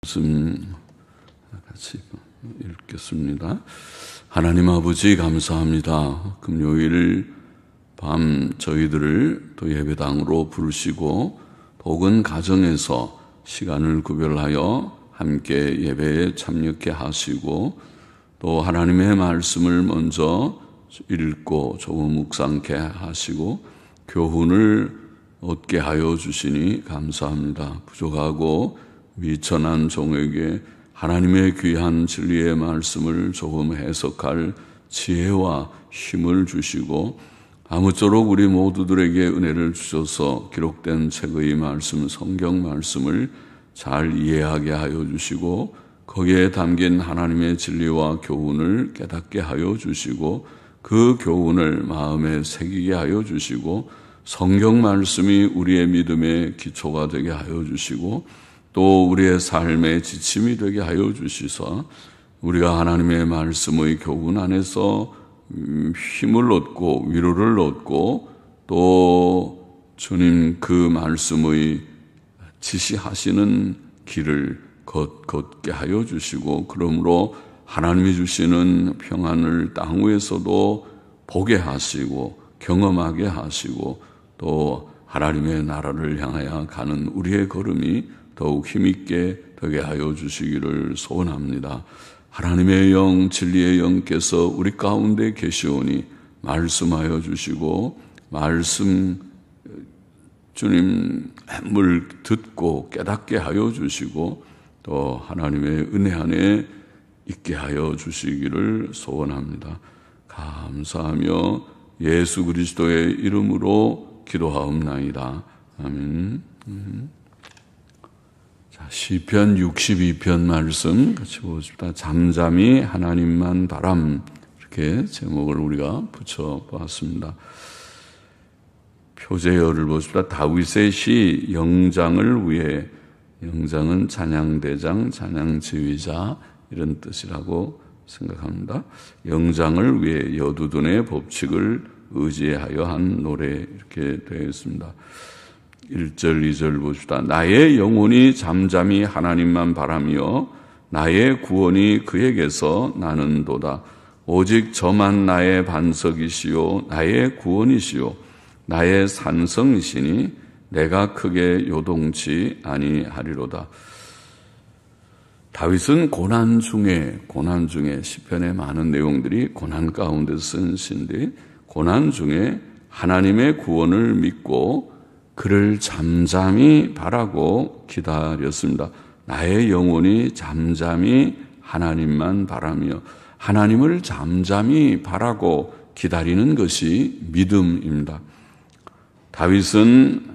말씀 같이 읽겠습니다. 하나님 아버지 감사합니다. 금요일 밤 저희들을 또 예배당으로 부르시고 혹은 가정에서 시간을 구별하여 함께 예배에 참여케 하시고 또 하나님의 말씀을 먼저 읽고 조금 묵상케 하시고 교훈을 얻게 하여 주시니 감사합니다. 부족하고 미천한 종에게 하나님의 귀한 진리의 말씀을 조금 해석할 지혜와 힘을 주시고 아무쪼록 우리 모두들에게 은혜를 주셔서 기록된 책의 말씀, 성경 말씀을 잘 이해하게 하여 주시고 거기에 담긴 하나님의 진리와 교훈을 깨닫게 하여 주시고 그 교훈을 마음에 새기게 하여 주시고 성경 말씀이 우리의 믿음의 기초가 되게 하여 주시고 또 우리의 삶의 지침이 되게 하여 주시사 우리가 하나님의 말씀의 교훈 안에서 힘을 얻고 위로를 얻고 또 주님 그 말씀의 지시하시는 길을 걷게 하여 주시고 그러므로 하나님이 주시는 평안을 땅 위에서도 보게 하시고 경험하게 하시고 또 하나님의 나라를 향하여 가는 우리의 걸음이 더욱 힘있게 되게 하여 주시기를 소원합니다. 하나님의 영, 진리의 영께서 우리 가운데 계시오니 말씀하여 주시고 말씀 주님을 듣고 깨닫게 하여 주시고 또 하나님의 은혜 안에 있게 하여 주시기를 소원합니다. 감사하며 예수 그리스도의 이름으로 기도하옵나이다. 아멘. 자, 시편 62편 말씀 같이 보십시다. 잠잠히 하나님만 바람 이렇게 제목을 우리가 붙여보았습니다. 표제어를 보십시다. 다윗의 시 영장을 위해 영장은 찬양대장, 찬양지휘자 이런 뜻이라고 생각합니다. 영장을 위해 여두둔의 법칙을 의지하여 한 노래 이렇게 되어 있습니다. 1절, 2절 보십시다. 나의 영혼이 잠잠히 하나님만 바라며 나의 구원이 그에게서 나는도다. 오직 저만 나의 반석이시요 나의 구원이시요 나의 산성이시니 내가 크게 요동치 아니하리로다. 다윗은 고난 중에 시편의 많은 내용들이 고난 가운데 쓴 시인데 고난 중에 하나님의 구원을 믿고 그를 잠잠히 바라고 기다렸습니다. 나의 영혼이 잠잠히 하나님만 바라며 하나님을 잠잠히 바라고 기다리는 것이 믿음입니다. 다윗은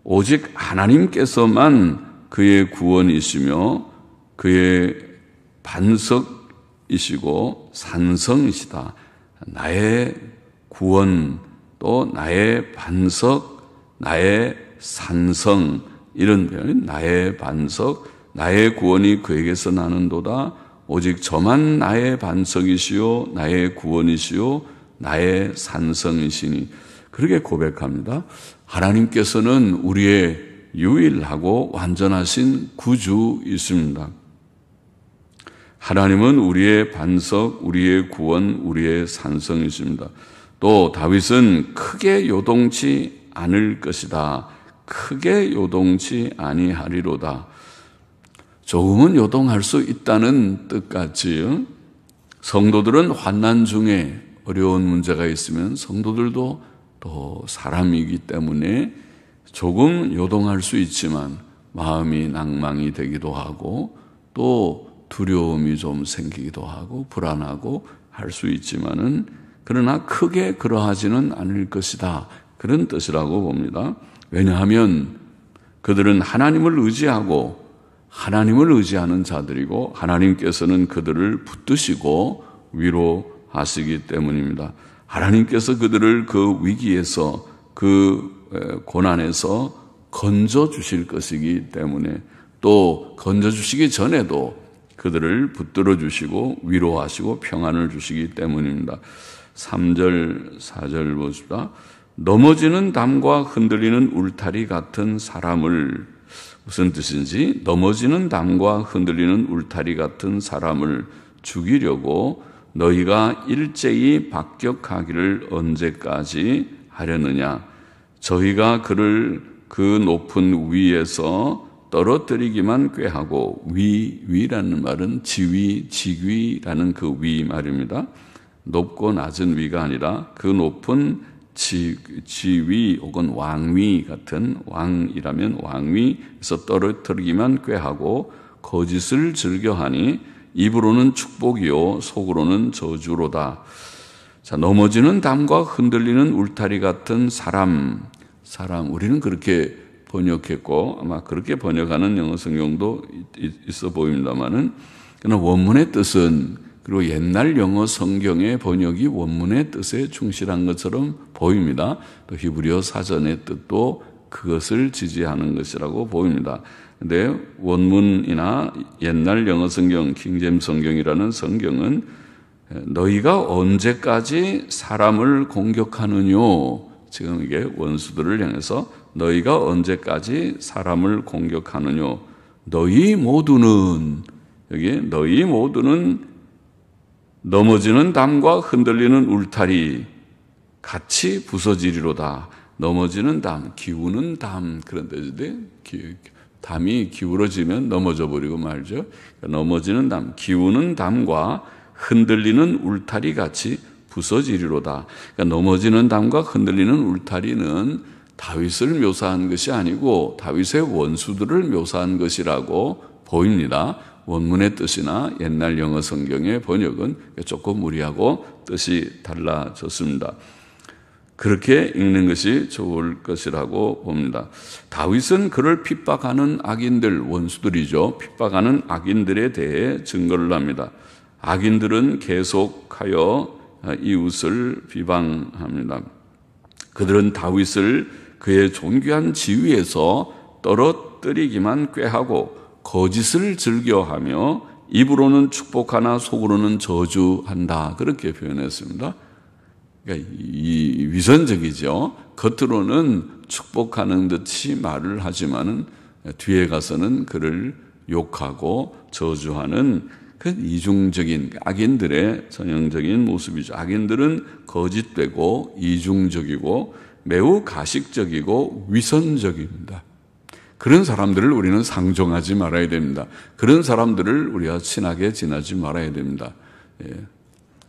오직 하나님께서만 그의 구원이시며 그의 반석이시고 산성이시다. 나의 구원 또 나의 반석, 나의 산성 이런 표현, 나의 반석, 나의 구원이 그에게서 나는도다. 오직 저만 나의 반석이시요 나의 구원이시요 나의 산성이시니 그렇게 고백합니다. 하나님께서는 우리의 유일하고 완전하신 구주이십니다. 하나님은 우리의 반석, 우리의 구원, 우리의 산성이십니다. 또 다윗은 크게 요동치 않을 것이다. 크게 요동치 아니하리로다. 조금은 요동할 수 있다는 뜻같이 성도들은 환난 중에 어려운 문제가 있으면 성도들도 또 사람이기 때문에 조금 요동할 수 있지만 마음이 낭망이 되기도 하고 또 두려움이 좀 생기기도 하고 불안하고 할 수 있지만은 그러나 크게 그러하지는 않을 것이다. 그런 뜻이라고 봅니다. 왜냐하면 그들은 하나님을 의지하고 하나님을 의지하는 자들이고 하나님께서는 그들을 붙드시고 위로하시기 때문입니다. 하나님께서 그들을 그 위기에서 그 고난에서 건져주실 것이기 때문에 또 건져주시기 전에도 그들을 붙들어 주시고 위로하시고 평안을 주시기 때문입니다. 3절, 4절 보십시다. 넘어지는 담과 흔들리는 울타리 같은 사람을 무슨 뜻인지 넘어지는 담과 흔들리는 울타리 같은 사람을 죽이려고 너희가 일제히 박격하기를 언제까지 하려느냐. 저희가 그를 그 높은 위에서 떨어뜨리기만 꾀하고 위라는 말은 지위, 직위라는 그 위 말입니다. 높고 낮은 위가 아니라 그 높은 지위 혹은 왕위 같은 왕이라면 왕위에서 떨어뜨리기만 꾀하고 거짓을 즐겨하니 입으로는 축복이요 속으로는 저주로다. 자, 넘어지는 담과 흔들리는 울타리 같은 사람 우리는 그렇게 번역했고 아마 그렇게 번역하는 영어 성경도 있어 보입니다만은 그러나 원문의 뜻은 그리고 옛날 영어 성경의 번역이 원문의 뜻에 충실한 것처럼 보입니다. 또 히브리어 사전의 뜻도 그것을 지지하는 것이라고 보입니다. 근데 원문이나 옛날 영어 성경, 킹제임스 성경이라는 성경은 너희가 언제까지 사람을 공격하느뇨? 지금 이게 원수들을 향해서 너희가 언제까지 사람을 공격하느뇨? 너희 모두는 여기 너희 모두는 넘어지는 담과 흔들리는 울타리 같이 부서지리로다. 넘어지는 담, 기우는 담 그런 뜻인데 담이 기울어지면 넘어져 버리고 말죠. 넘어지는 담, 기우는 담과 흔들리는 울타리 같이 부서지리로다. 그러니까 넘어지는 담과 흔들리는 울타리는 다윗을 묘사한 것이 아니고 다윗의 원수들을 묘사한 것이라고 보입니다. 원문의 뜻이나 옛날 영어 성경의 번역은 조금 무리하고 뜻이 달라졌습니다. 그렇게 읽는 것이 좋을 것이라고 봅니다. 다윗은 그를 핍박하는 악인들, 원수들이죠. 핍박하는 악인들에 대해 증거를 합니다. 악인들은 계속하여 이웃을 비방합니다. 그들은 다윗을 그의 존귀한 지위에서 떨어뜨리기만 꾀하고 거짓을 즐겨하며 입으로는 축복하나 속으로는 저주한다. 그렇게 표현했습니다. 그러니까 이 위선적이죠. 겉으로는 축복하는 듯이 말을 하지만은 뒤에 가서는 그를 욕하고 저주하는 그 이중적인 악인들의 전형적인 모습이죠. 악인들은 거짓되고 이중적이고 매우 가식적이고 위선적입니다. 그런 사람들을 우리는 상종하지 말아야 됩니다. 그런 사람들을 우리가 친하게 지내지 말아야 됩니다.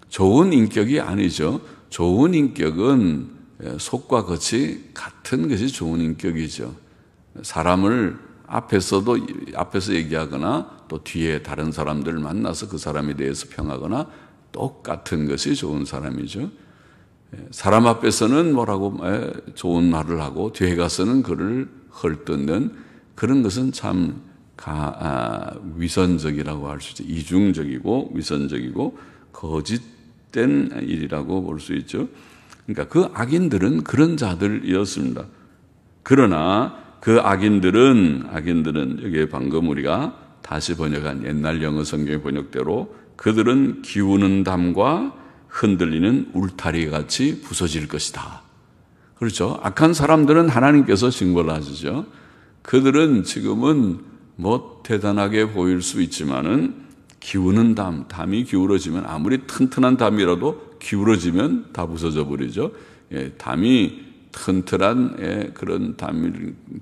좋은 인격이 아니죠. 좋은 인격은 속과 겉이 같은 것이 좋은 인격이죠. 사람을 앞에서 얘기하거나 또 뒤에 다른 사람들을 만나서 그 사람에 대해서 평하거나 똑같은 것이 좋은 사람이죠. 사람 앞에서는 뭐라고 좋은 말을 하고 뒤에 가서는 그를 헐뜯는 그런 것은 참 위선적이라고 할 수 있죠. 이중적이고 위선적이고 거짓된 일이라고 볼 수 있죠. 그러니까 그 악인들은 그런 자들이었습니다. 그러나 그 악인들은 여기에 방금 우리가 다시 번역한 옛날 영어 성경의 번역대로 그들은 기우는 담과 흔들리는 울타리 같이 부서질 것이다. 그렇죠. 악한 사람들은 하나님께서 징벌을 하시죠. 그들은 지금은 뭐 대단하게 보일 수 있지만은 기우는 담이 기울어지면 아무리 튼튼한 담이라도 기울어지면 다 부서져 버리죠. 담이 튼튼한 그런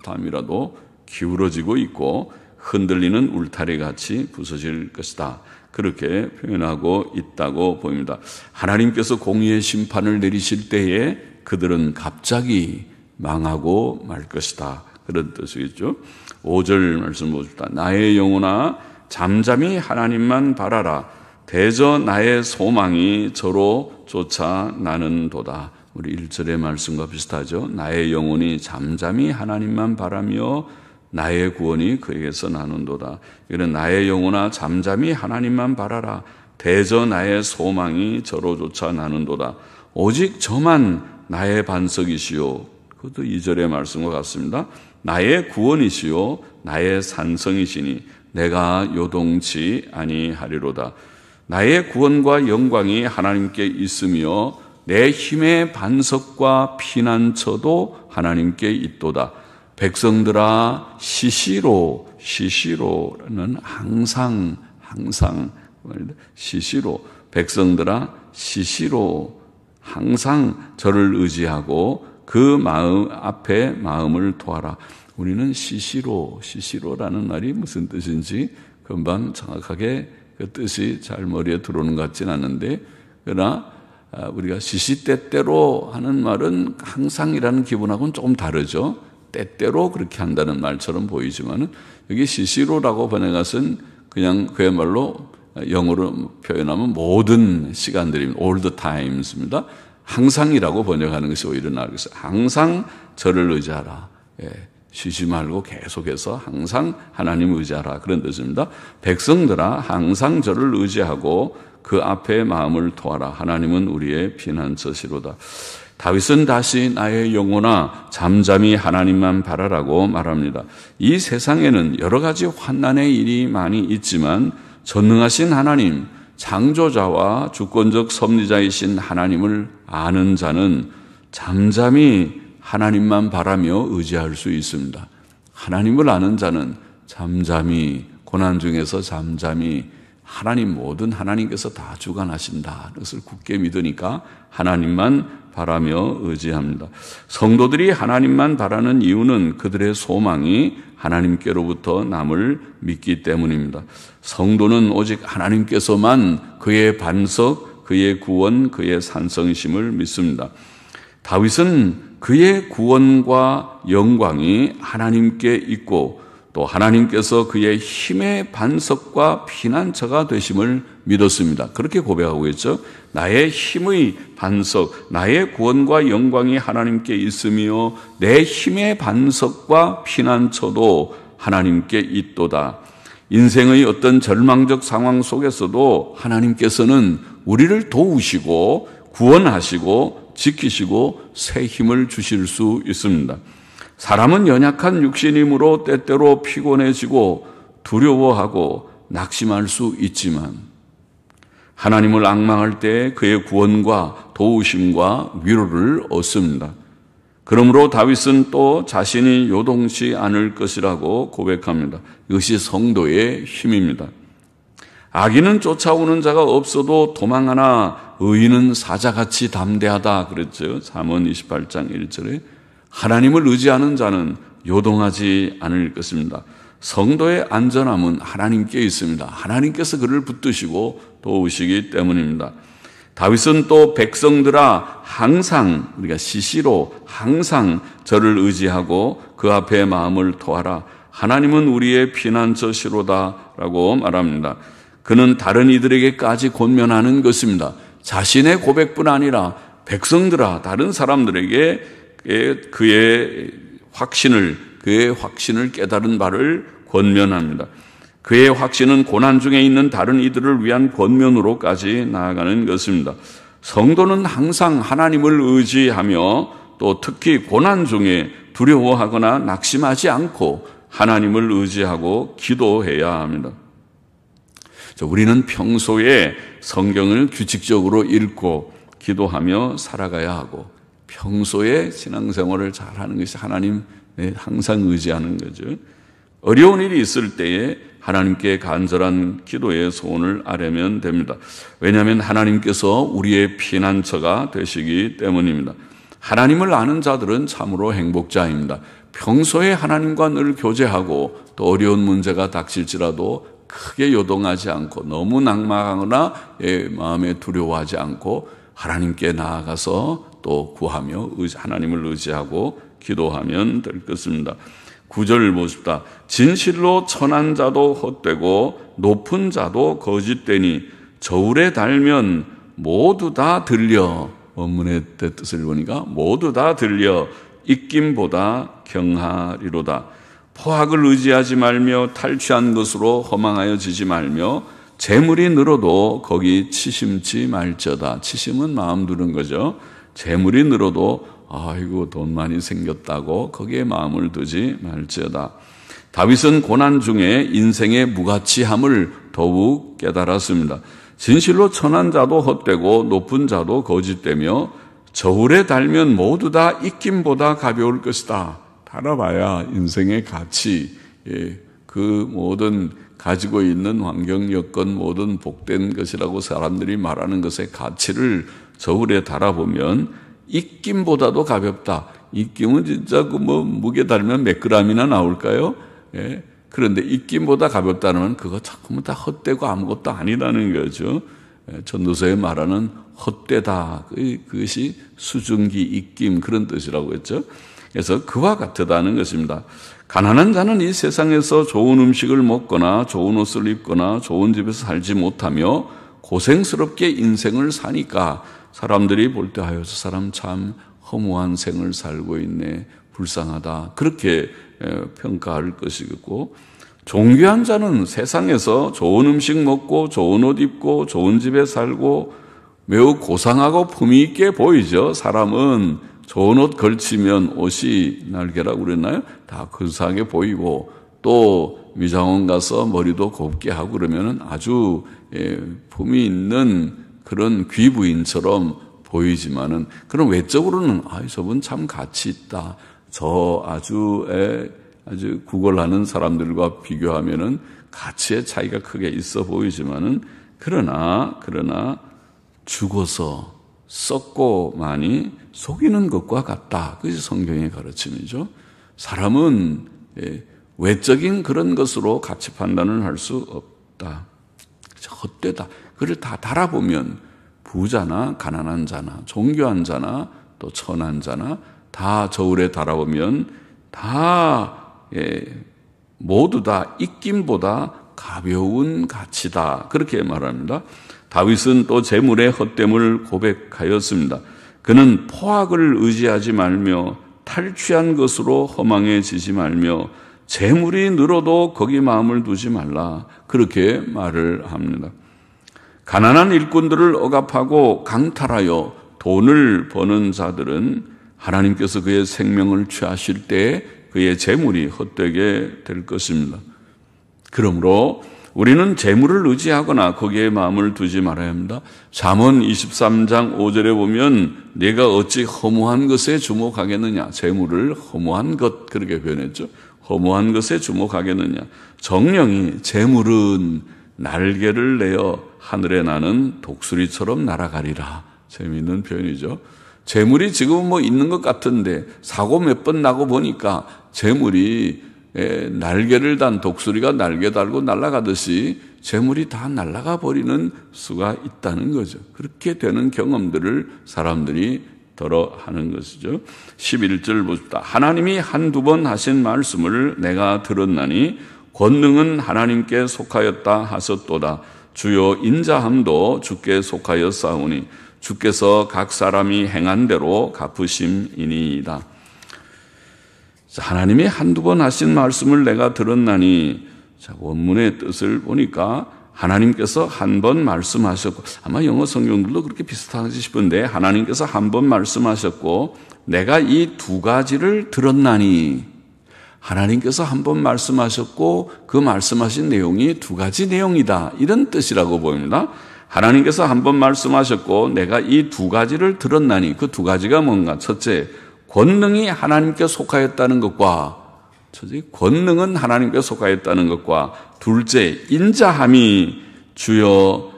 담이라도 기울어지고 있고 흔들리는 울타리 같이 부서질 것이다. 그렇게 표현하고 있다고 보입니다. 하나님께서 공의의 심판을 내리실 때에 그들은 갑자기 망하고 말 것이다. 그런 뜻이겠죠. 5절 말씀 보십시다. 나의 영혼아 잠잠히 하나님만 바라라. 대저 나의 소망이 저로 쫓아 나는도다. 우리 1절의 말씀과 비슷하죠. 나의 영혼이 잠잠히 하나님만 바라며 나의 구원이 그에게서 나는도다. 이는 나의 영혼아 잠잠히 하나님만 바라라. 대저 나의 소망이 저로 쫓아 나는도다. 오직 저만 나의 반석이시요. 그것도 2절의 말씀과 같습니다. 나의 구원이시요 나의 산성이시니 내가 요동치 아니하리로다. 나의 구원과 영광이 하나님께 있으며 내 힘의 반석과 피난처도 하나님께 있도다. 백성들아 시시로는 항상 시시로, 백성들아 시시로 항상 저를 의지하고 그 마음 앞에 마음을 토하라. 우리는 시시로라는 말이 무슨 뜻인지 금방 정확하게 그 뜻이 잘 머리에 들어오는 것 같지는 않은데, 그러나 우리가 시시때때로 하는 말은 항상이라는 기분하고는 조금 다르죠. 때때로 그렇게 한다는 말처럼 보이지만은, 여기 시시로라고 번역한 그냥 그야말로 영어로 표현하면 모든 시간들입니다. all the times입니다. 항상이라고 번역하는 것이 오히려 나아가서 항상 저를 의지하라. 쉬지 말고 계속해서 항상 하나님을 의지하라, 그런 뜻입니다. 백성들아 항상 저를 의지하고 그 앞에 마음을 토하라. 하나님은 우리의 피난처시로다. 다윗은 다시 나의 영혼아 잠잠히 하나님만 바라라고 말합니다. 이 세상에는 여러 가지 환난의 일이 많이 있지만 전능하신 하나님, 창조자와 주권적 섭리자이신 하나님을 아는 자는 잠잠히 하나님만 바라며 의지할 수 있습니다. 하나님을 아는 자는 잠잠히, 고난 중에서 잠잠히 하나님, 모든 하나님께서 다 주관하신다, 그것을 굳게 믿으니까 하나님만 바라며 의지합니다. 성도들이 하나님만 바라는 이유는 그들의 소망이 하나님께로부터 남을 믿기 때문입니다. 성도는 오직 하나님께서만 그의 반석, 그의 구원, 그의 산성심을 믿습니다. 다윗은 그의 구원과 영광이 하나님께 있고 또 하나님께서 그의 힘의 반석과 피난처가 되심을 믿었습니다. 그렇게 고백하고 있죠. 나의 힘의 반석, 나의 구원과 영광이 하나님께 있으며 내 힘의 반석과 피난처도 하나님께 있도다. 인생의 어떤 절망적 상황 속에서도 하나님께서는 우리를 도우시고 구원하시고 지키시고 새 힘을 주실 수 있습니다. 사람은 연약한 육신이므로 때때로 피곤해지고 두려워하고 낙심할 수 있지만 하나님을 앙망할 때 그의 구원과 도우심과 위로를 얻습니다. 그러므로 다윗은 또 자신이 요동치 않을 것이라고 고백합니다. 이것이 성도의 힘입니다. 악인은 쫓아오는 자가 없어도 도망하나 의인은 사자같이 담대하다 그랬죠. 잠언 28장 1절에 하나님을 의지하는 자는 요동하지 않을 것입니다. 성도의 안전함은 하나님께 있습니다. 하나님께서 그를 붙드시고 도우시기 때문입니다. 다윗은 또 백성들아 항상, 우리가 시시로 항상 저를 의지하고 그 앞에 마음을 토하라. 하나님은 우리의 피난처시로다라고 말합니다. 그는 다른 이들에게까지 권면하는 것입니다. 자신의 고백뿐 아니라 백성들아, 다른 사람들에게 그의 확신을 깨달은 바를 권면합니다. 그의 확신은 고난 중에 있는 다른 이들을 위한 권면으로까지 나아가는 것입니다. 성도는 항상 하나님을 의지하며 또 특히 고난 중에 두려워하거나 낙심하지 않고 하나님을 의지하고 기도해야 합니다. 우리는 평소에 성경을 규칙적으로 읽고 기도하며 살아가야 하고 평소에 신앙생활을 잘하는 것이 하나님 항상 의지하는 거죠. 어려운 일이 있을 때에 하나님께 간절한 기도의 소원을 아뢰면 됩니다. 왜냐하면 하나님께서 우리의 피난처가 되시기 때문입니다. 하나님을 아는 자들은 참으로 행복자입니다. 평소에 하나님과 늘 교제하고 또 어려운 문제가 닥칠지라도 크게 요동하지 않고 너무 낙망하거나 마음에 두려워하지 않고 하나님께 나아가서 또 구하며 하나님을 의지하고 기도하면 될 것입니다. 9절을 보십시다. 진실로 천한 자도 헛되고 높은 자도 거짓되니 저울에 달면 모두 다 들려. 원문의 뜻을 보니까 모두 다 들려 입김보다 경하리로다. 포악을 의지하지 말며 탈취한 것으로 허망하여지지 말며 재물이 늘어도 거기 치심치 말지어다. 치심은 마음 두는 거죠. 재물이 늘어도 아이고 돈 많이 생겼다고 거기에 마음을 두지 말지어다. 다윗은 고난 중에 인생의 무가치함을 더욱 깨달았습니다. 진실로 천한 자도 헛되고 높은 자도 거짓되며 저울에 달면 모두 다 입김보다 가벼울 것이다. 살아봐야 인생의 가치, 그 모든 가지고 있는 환경 여건 모든 복된 것이라고 사람들이 말하는 것의 가치를 저울에 달아보면 입김보다도 가볍다. 입김은 진짜 그 뭐 무게 달면 몇 그램이나 나올까요? 그런데 입김보다 가볍다는 그거 자꾸만 다 헛되고 아무것도 아니라는 거죠. 전도서에 말하는 헛되다. 그것이 수증기, 입김 그런 뜻이라고 했죠. 그래서 그와 같다는 것입니다. 가난한 자는 이 세상에서 좋은 음식을 먹거나 좋은 옷을 입거나 좋은 집에서 살지 못하며 고생스럽게 인생을 사니까 사람들이 볼 때 아유 저 사람 참 허무한 생을 살고 있네, 불쌍하다 그렇게 평가할 것이고, 존귀한 자는 세상에서 좋은 음식 먹고 좋은 옷 입고 좋은 집에 살고 매우 고상하고 품위 있게 보이죠. 사람은 좋은 옷 걸치면 옷이 날개라고 그랬나요? 다 근사하게 보이고, 또 미장원 가서 머리도 곱게 하고 그러면 아주 품위 있는 그런 귀부인처럼 보이지만은, 그런 외적으로는 저분 참 가치 있다. 저 아주 구걸하는 사람들과 비교하면은 가치의 차이가 크게 있어 보이지만은, 그러나 죽어서 썩고 많이 속이는 것과 같다. 그것이 성경의 가르침이죠. 사람은 외적인 그런 것으로 가치 판단을 할 수 없다. 헛되다. 그걸 다 달아보면 부자나 가난한 자나 존귀한 자나 또 천한 자나 다 저울에 달아보면 다 모두 다 입김보다 가벼운 가치다. 그렇게 말합니다. 다윗은 또 재물의 헛됨을 고백하였습니다. 그는 포악을 의지하지 말며 탈취한 것으로 허망해지지 말며 재물이 늘어도 거기 마음을 두지 말라. 그렇게 말을 합니다. 가난한 일꾼들을 억압하고 강탈하여 돈을 버는 자들은 하나님께서 그의 생명을 취하실 때 그의 재물이 헛되게 될 것입니다. 그러므로 우리는 재물을 의지하거나 거기에 마음을 두지 말아야 합니다. 잠언 23장 5절에 보면 내가 어찌 허무한 것에 주목하겠느냐. 재물을 허무한 것 그렇게 표현했죠. 허무한 것에 주목하겠느냐. 정령이 재물은 날개를 내어 하늘에 나는 독수리처럼 날아가리라. 재미있는 표현이죠. 재물이 지금 뭐 있는 것 같은데 사고 몇 번 나고 보니까 재물이 날개를 단 독수리가 날개 달고 날아가듯이 재물이 다 날아가 버리는 수가 있다는 거죠. 그렇게 되는 경험들을 사람들이 더러 하는 것이죠. 11절 보십시다. 하나님이 한두 번 하신 말씀을 내가 들었나니 권능은 하나님께 속하였다 하셨도다. 주여 인자함도 주께 속하였사오니 주께서 각 사람이 행한 대로 갚으심이니이다. 하나님이 한두 번 하신 말씀을 내가 들었나니, 원문의 뜻을 보니까 하나님께서 한 번 말씀하셨고, 아마 영어 성경들도 그렇게 비슷하지 싶은데 하나님께서 한 번 말씀하셨고 내가 이 두 가지를 들었나니, 하나님께서 한 번 말씀하셨고 그 말씀하신 내용이 두 가지 내용이다, 이런 뜻이라고 보입니다. 하나님께서 한 번 말씀하셨고 내가 이 두 가지를 들었나니, 그 두 가지가 뭔가? 첫째, 권능이 하나님께 속하였다는 것과, 권능은 하나님께 속하였다는 것과, 둘째, 인자함이 주여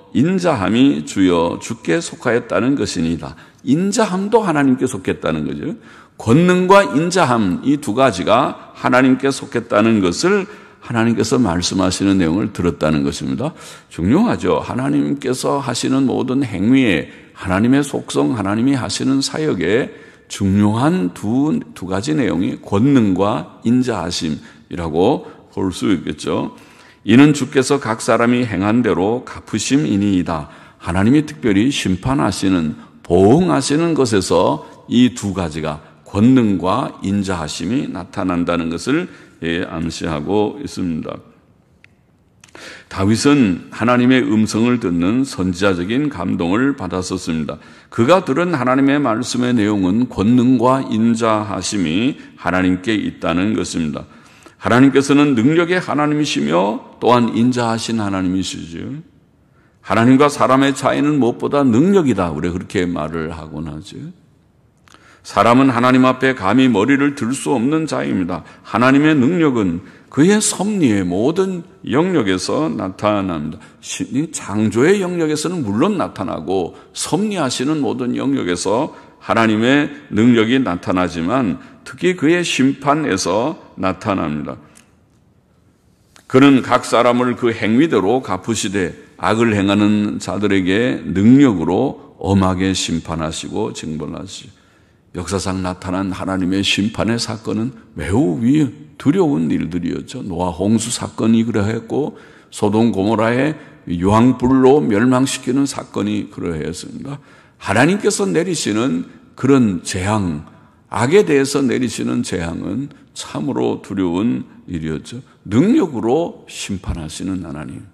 주께 속하였다는 것이니이다. 인자함도 하나님께 속했다는 거죠. 권능과 인자함, 이 두 가지가 하나님께 속했다는 것을 하나님께서 말씀하시는 내용을 들었다는 것입니다. 중요하죠. 하나님께서 하시는 모든 행위에, 하나님의 속성, 하나님이 하시는 사역에 중요한 두 가지 내용이 권능과 인자하심이라고 볼 수 있겠죠. 이는 주께서 각 사람이 행한 대로 갚으심이니이다. 하나님이 특별히 심판하시는, 보응하시는 것에서 이 두 가지가, 권능과 인자하심이 나타난다는 것을 암시하고 있습니다. 다윗은 하나님의 음성을 듣는 선지자적인 감동을 받았었습니다. 그가 들은 하나님의 말씀의 내용은 권능과 인자하심이 하나님께 있다는 것입니다. 하나님께서는 능력의 하나님이시며 또한 인자하신 하나님이시죠. 하나님과 사람의 차이는 무엇보다 능력이다, 우리가 그렇게 말을 하곤 하죠. 사람은 하나님 앞에 감히 머리를 들 수 없는 자입니다. 하나님의 능력은 그의 섭리의 모든 영역에서 나타납니다. 창조의 영역에서는 물론 나타나고 섭리하시는 모든 영역에서 하나님의 능력이 나타나지만 특히 그의 심판에서 나타납니다. 그는 각 사람을 그 행위대로 갚으시되 악을 행하는 자들에게 능력으로 엄하게 심판하시고 징벌하시고, 역사상 나타난 하나님의 심판의 사건은 매우 두려운 일들이었죠. 노아 홍수 사건이 그러했고 소돔 고모라의 유황불로 멸망시키는 사건이 그러했습니다. 하나님께서 내리시는 그런 재앙, 악에 대해서 내리시는 재앙은 참으로 두려운 일이었죠. 능력으로 심판하시는 하나님.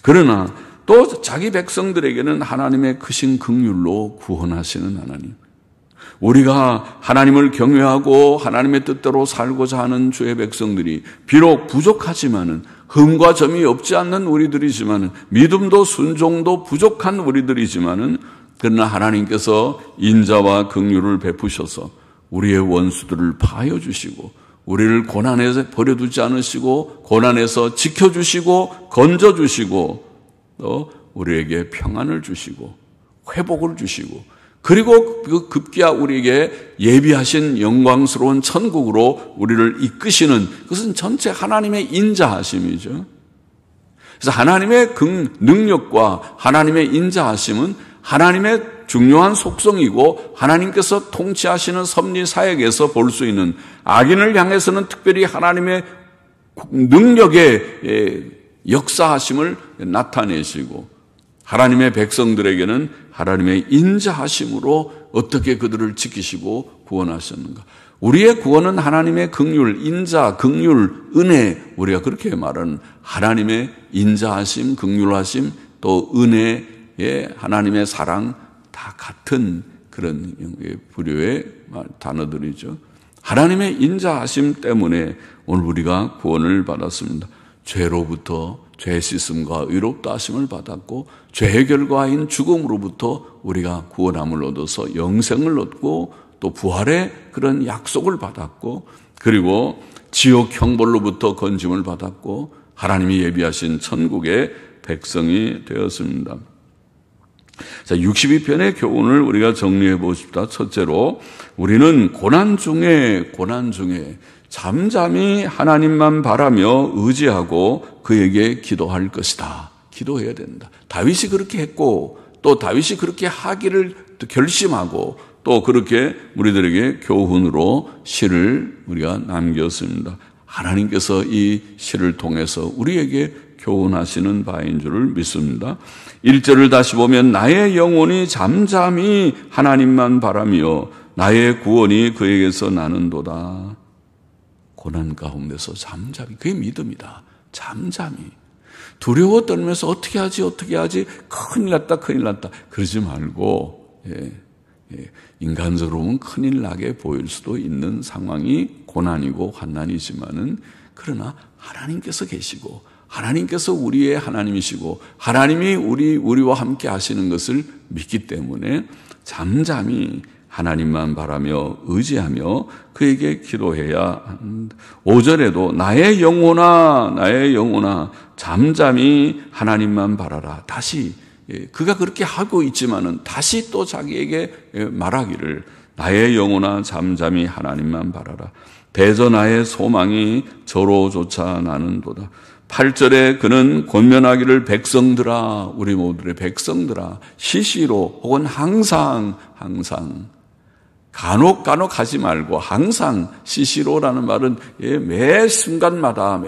그러나 또 자기 백성들에게는 하나님의 크신 긍휼로 구원하시는 하나님. 우리가 하나님을 경외하고 하나님의 뜻대로 살고자 하는 주의 백성들이 비록 부족하지만은, 흠과 점이 없지 않는 우리들이지만은, 믿음도 순종도 부족한 우리들이지만은, 그러나 하나님께서 인자와 긍휼을 베푸셔서 우리의 원수들을 파여 주시고 우리를 고난에서 버려두지 않으시고 고난에서 지켜주시고 건져주시고 또 우리에게 평안을 주시고 회복을 주시고, 그리고 그 급기야 우리에게 예비하신 영광스러운 천국으로 우리를 이끄시는, 그것은 전체 하나님의 인자하심이죠. 그래서 하나님의 능력과 하나님의 인자하심은 하나님의 중요한 속성이고 하나님께서 통치하시는 섭리 사역에서 볼 수 있는, 악인을 향해서는 특별히 하나님의 능력의 역사하심을 나타내시고 하나님의 백성들에게는 하나님의 인자하심으로 어떻게 그들을 지키시고 구원하셨는가. 우리의 구원은 하나님의 긍휼, 인자, 긍휼, 은혜, 우리가 그렇게 말하는 하나님의 인자하심, 긍휼하심, 또 은혜의 하나님의 사랑, 다 같은 그런 부류의 단어들이죠. 하나님의 인자하심 때문에 오늘 우리가 구원을 받았습니다. 죄로부터 죄 씻음과 의롭다 하심을 받았고, 죄의 결과인 죽음으로부터 우리가 구원함을 얻어서 영생을 얻고, 또 부활의 그런 약속을 받았고, 그리고 지옥 형벌로부터 건짐을 받았고, 하나님이 예비하신 천국의 백성이 되었습니다. 자, 62편의 교훈을 우리가 정리해 보십시다. 첫째로, 우리는 고난 중에 잠잠히 하나님만 바라며 의지하고 그에게 기도할 것이다. 기도해야 된다. 다윗이 그렇게 했고, 또 다윗이 그렇게 하기를 결심하고, 또 그렇게 우리들에게 교훈으로 시를 우리가 남겼습니다. 하나님께서 이 시를 통해서 우리에게 교훈하시는 바인 줄을 믿습니다. 1절을 다시 보면, 나의 영혼이 잠잠히 하나님만 바라며 나의 구원이 그에게서 나는도다. 고난 가운데서 잠잠히, 그게 믿음이다. 잠잠히. 두려워 떨면서 어떻게 하지 큰일 났다 그러지 말고, 인간적으로 보면 큰일 나게 보일 수도 있는 상황이 고난이고 환난이지만은, 그러나 하나님께서 계시고 하나님께서 우리의 하나님이시고 하나님이 우리와 함께 하시는 것을 믿기 때문에 잠잠히 하나님만 바라며 의지하며 그에게 기도해야 한다. 5절에도 나의 영혼아 잠잠히 하나님만 바라라. 다시 그가 그렇게 하고 있지만은 다시 또 자기에게 말하기를, 나의 영혼아 잠잠히 하나님만 바라라. 대저 나의 소망이 저로조차 나는도다. 8절에 그는 권면하기를, 백성들아, 우리 모두의 백성들아, 시시로 혹은 항상 간혹 하지 말고 항상, 시시로라는 말은 매 순간마다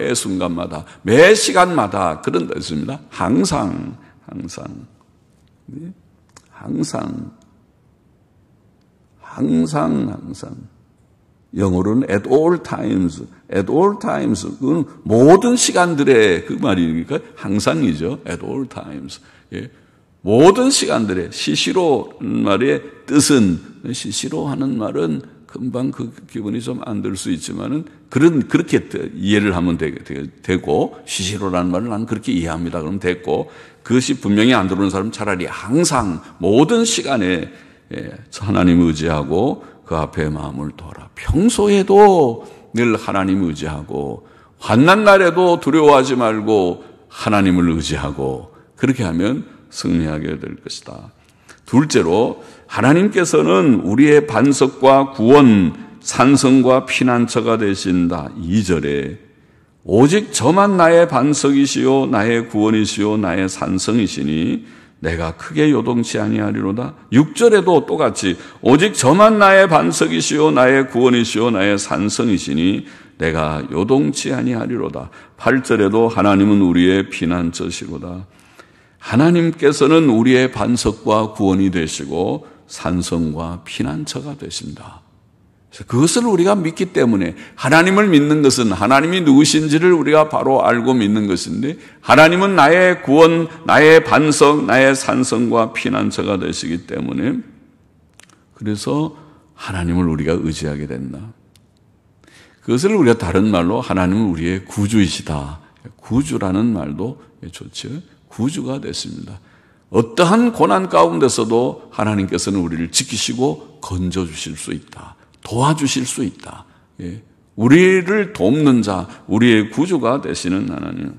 매 시간마다 그런 뜻입니다. 항상 영어로는 at all times, 그건 모든 시간들의 그 말이니까 항상이죠. at all times. 모든 시간들의, 시시로 말의 뜻은, 시시로 하는 말은 금방 그 기분이 좀 안 들 수 있지만은 그렇게 이해를 하면 되고, 시시로라는 말을 나는 그렇게 이해합니다. 그러면 됐고, 그것이 분명히 안 들어오는 사람은 차라리 항상 모든 시간에 하나님 의지하고 그 앞에 마음을 둬라. 평소에도 늘 하나님 의지하고 환난 날에도 두려워하지 말고 하나님을 의지하고 그렇게 하면 승리하게 될 것이다. 둘째로 하나님께서는 우리의 반석과 구원, 산성과 피난처가 되신다. 2절에 오직 저만 나의 반석이시요 나의 구원이시요 나의 산성이시니 내가 크게 요동치 아니하리로다. 6절에도 똑같이 오직 저만 나의 반석이시요 나의 구원이시요 나의 산성이시니 내가 요동치 아니하리로다. 8절에도 하나님은 우리의 피난처시로다. 하나님께서는 우리의 반석과 구원이 되시고 산성과 피난처가 되신다. 그것을 우리가 믿기 때문에 하나님을 믿는 것은 하나님이 누구신지를 우리가 바로 알고 믿는 것인데 하나님은 나의 구원, 나의 반석, 나의 산성과 피난처가 되시기 때문에 그래서 하나님을 우리가 의지하게 된다. 그것을 우리가 다른 말로 하나님은 우리의 구주이시다. 구주라는 말도 좋죠. 구주가 됐습니다. 어떠한 고난 가운데서도 하나님께서는 우리를 지키시고 건져주실 수 있다. 도와주실 수 있다. 우리를 돕는 자, 우리의 구주가 되시는 하나님.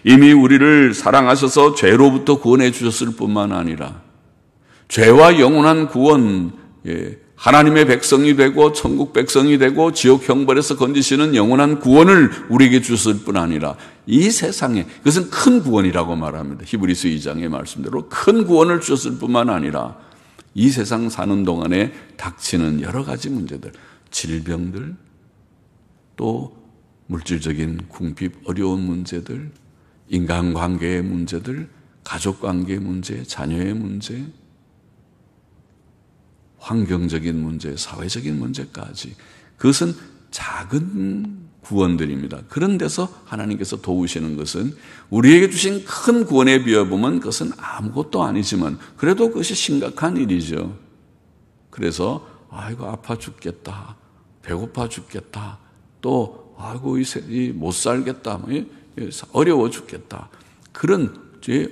이미 우리를 사랑하셔서 죄로부터 구원해 주셨을 뿐만 아니라 죄와 영원한 구원, 하나님의 백성이 되고 천국 백성이 되고 지옥 형벌에서 건지시는 영원한 구원을 우리에게 주셨을 뿐 아니라 이 세상에, 그것은 큰 구원이라고 말합니다. 히브리서 2장의 말씀대로 큰 구원을 주셨을 뿐만 아니라 이 세상 사는 동안에 닥치는 여러 가지 문제들, 질병들, 또 물질적인 궁핍, 어려운 문제들, 인간관계의 문제들, 가족관계의 문제, 자녀의 문제, 환경적인 문제, 사회적인 문제까지 그것은 작은 구원들입니다. 그런 데서 하나님께서 도우시는 것은 우리에게 주신 큰 구원에 비해보면 그것은 아무것도 아니지만 그래도 그것이 심각한 일이죠. 그래서 아이고 아파 죽겠다, 배고파 죽겠다, 또 아이고 못 살겠다, 어려워 죽겠다, 그런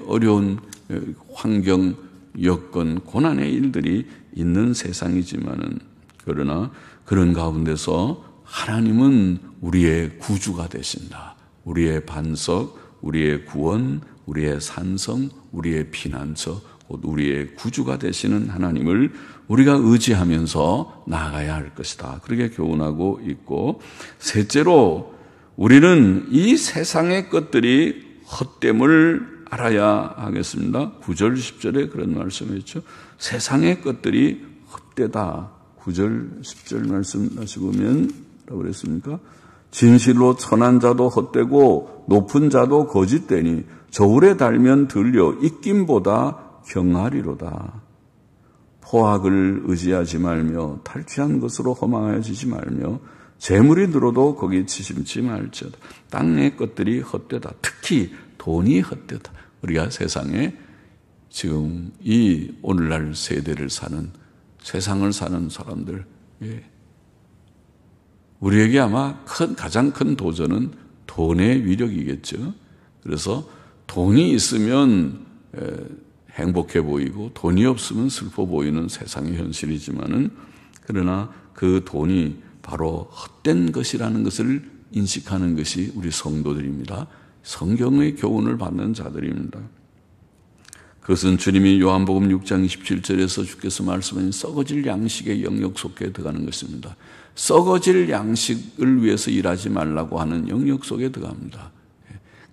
어려운 환경, 여건, 고난의 일들이 있는 세상이지만은 그러나 그런 가운데서 하나님은 우리의 구주가 되신다. 우리의 반석, 우리의 구원, 우리의 산성, 우리의 피난처, 우리의 구주가 되시는 하나님을 우리가 의지하면서 나아가야 할 것이다. 그렇게 교훈하고 있고, 셋째로 우리는 이 세상의 것들이 헛됨을 알아야 하겠습니다. 9절, 10절에 그런 말씀을 했죠. 세상의 것들이 헛되다. 9절, 10절 말씀 다시 보면 뭐라고 그랬습니까? 진실로 천한 자도 헛되고 높은 자도 거짓되니 저울에 달면 들려 입김보다 경하리로다. 포악을 의지하지 말며 탈취한 것으로 허망하여지지 말며 재물이 늘어도 거기 치심치 말지어다. 땅의 것들이 헛되다. 특히 돈이 헛되다. 우리가 세상에 지금 이 오늘날 세대를 사는, 세상을 사는 사람들, 우리에게 아마 가장 큰 도전은 돈의 위력이겠죠. 그래서 돈이 있으면 행복해 보이고 돈이 없으면 슬퍼 보이는 세상의 현실이지만은, 그러나 그 돈이 바로 헛된 것이라는 것을 인식하는 것이 우리 성도들입니다. 성경의 교훈을 받는 자들입니다. 그것은 주님이 요한복음 6장 27절에서 주께서 말씀하신 썩어질 양식의 영역 속에 들어가는 것입니다. 썩어질 양식을 위해서 일하지 말라고 하는 영역 속에 들어갑니다.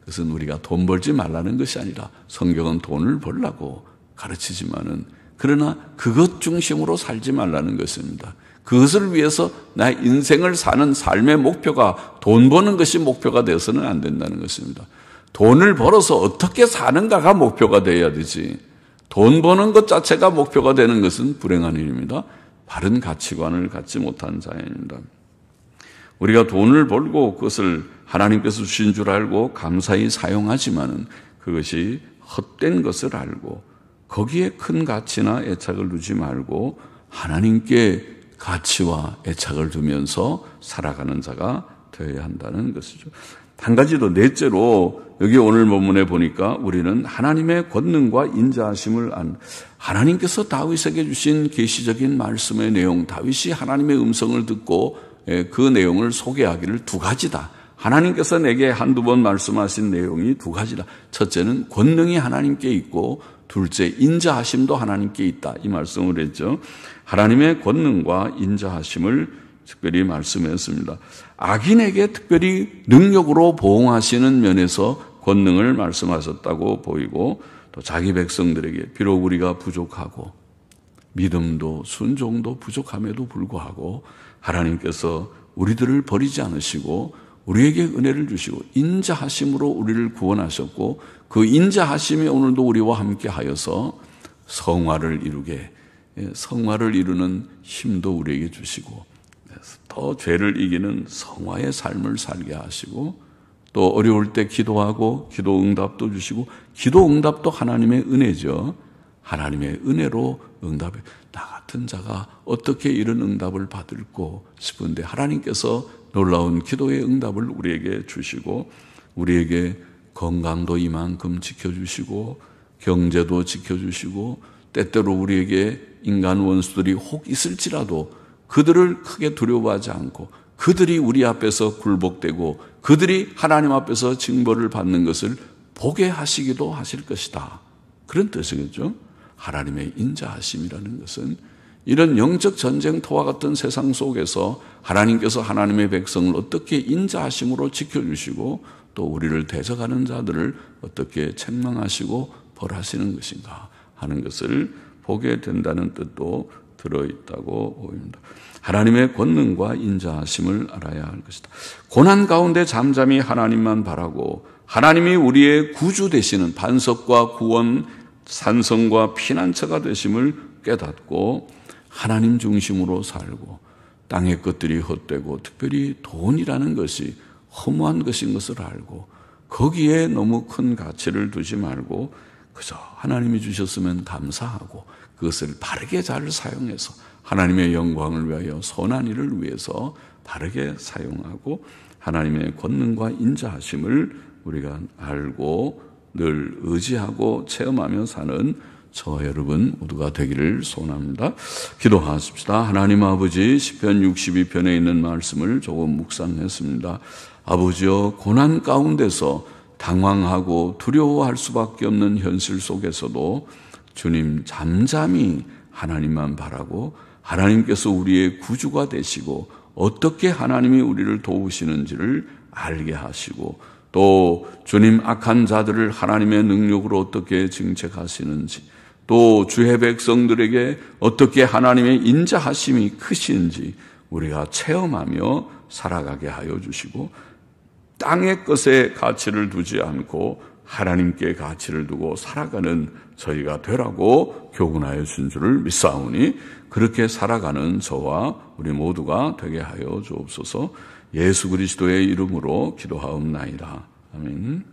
그것은 우리가 돈 벌지 말라는 것이 아니라 성경은 돈을 벌라고 가르치지만은, 그러나 그것 중심으로 살지 말라는 것입니다. 그것을 위해서 나의 인생을 사는 삶의 목표가 돈 버는 것이 목표가 되어서는 안 된다는 것입니다. 돈을 벌어서 어떻게 사는가가 목표가 되어야 되지, 돈 버는 것 자체가 목표가 되는 것은 불행한 일입니다. 바른 가치관을 갖지 못한 자입니다. 우리가 돈을 벌고 그것을 하나님께서 주신 줄 알고 감사히 사용하지만은 그것이 헛된 것을 알고 거기에 큰 가치나 애착을 두지 말고 하나님께 가치와 애착을 두면서 살아가는 자가 되어야 한다는 것이죠. 한 가지 더, 넷째로 여기 오늘 본문에 보니까 우리는 하나님의 권능과 인자하심을 하나님께서 다윗에게 주신 계시적인 말씀의 내용, 다윗이 하나님의 음성을 듣고 그 내용을 소개하기를 두 가지다. 하나님께서 내게 한두 번 말씀하신 내용이 두 가지다. 첫째는 권능이 하나님께 있고 둘째 인자하심도 하나님께 있다. 이 말씀을 했죠. 하나님의 권능과 인자하심을 특별히 말씀했습니다. 악인에게 특별히 능력으로 보응하시는 면에서 권능을 말씀하셨다고 보이고 또 자기 백성들에게 비록 우리가 부족하고 믿음도 순종도 부족함에도 불구하고 하나님께서 우리들을 버리지 않으시고 우리에게 은혜를 주시고 인자하심으로 우리를 구원하셨고 그 인자하심이 오늘도 우리와 함께 하여서 성화를 이루는 힘도 우리에게 주시고 더 죄를 이기는 성화의 삶을 살게 하시고 또 어려울 때 기도하고 기도 응답도 주시고 기도 응답도 하나님의 은혜죠. 하나님의 은혜로 응답해. 나 같은 자가 어떻게 이런 응답을 받을고 싶은데 하나님께서 놀라운 기도의 응답을 우리에게 주시고 우리에게 건강도 이만큼 지켜주시고 경제도 지켜주시고 때때로 우리에게 인간 원수들이 혹 있을지라도 그들을 크게 두려워하지 않고 그들이 우리 앞에서 굴복되고 그들이 하나님 앞에서 징벌을 받는 것을 보게 하시기도 하실 것이다. 그런 뜻이겠죠. 하나님의 인자하심이라는 것은 이런 영적 전쟁터와 같은 세상 속에서 하나님께서 하나님의 백성을 어떻게 인자하심으로 지켜주시고 또 우리를 대적하는 자들을 어떻게 책망하시고 벌하시는 것인가 하는 것을 보게 된다는 뜻도 들어있다고 보입니다. 하나님의 권능과 인자하심을 알아야 할 것이다. 고난 가운데 잠잠히 하나님만 바라고 하나님이 우리의 구주 되시는 반석과 구원, 산성과 피난처가 되심을 깨닫고 하나님 중심으로 살고 땅의 것들이 헛되고 특별히 돈이라는 것이 허무한 것인 것을 알고 거기에 너무 큰 가치를 두지 말고 그저 하나님이 주셨으면 감사하고 그것을 바르게 잘 사용해서 하나님의 영광을 위하여 선한 일을 위해서 바르게 사용하고 하나님의 권능과 인자하심을 우리가 알고 늘 의지하고 체험하며 사는 저와 여러분 모두가 되기를 소원합니다. 기도하십시다. 하나님 아버지, 시편 62편에 있는 말씀을 조금 묵상했습니다. 아버지여, 고난 가운데서 당황하고 두려워할 수밖에 없는 현실 속에서도 주님 잠잠히 하나님만 바라고 하나님께서 우리의 구주가 되시고 어떻게 하나님이 우리를 도우시는지를 알게 하시고 또 주님 악한 자들을 하나님의 능력으로 어떻게 정책하시는지 또 주의 백성들에게 어떻게 하나님의 인자하심이 크신지 우리가 체험하며 살아가게 하여 주시고 땅의 것에 가치를 두지 않고 하나님께 가치를 두고 살아가는 저희가 되라고 교훈하여 준 줄을 믿사오니 그렇게 살아가는 저와 우리 모두가 되게 하여 주옵소서. 예수 그리스도의 이름으로 기도하옵나이다. 아멘.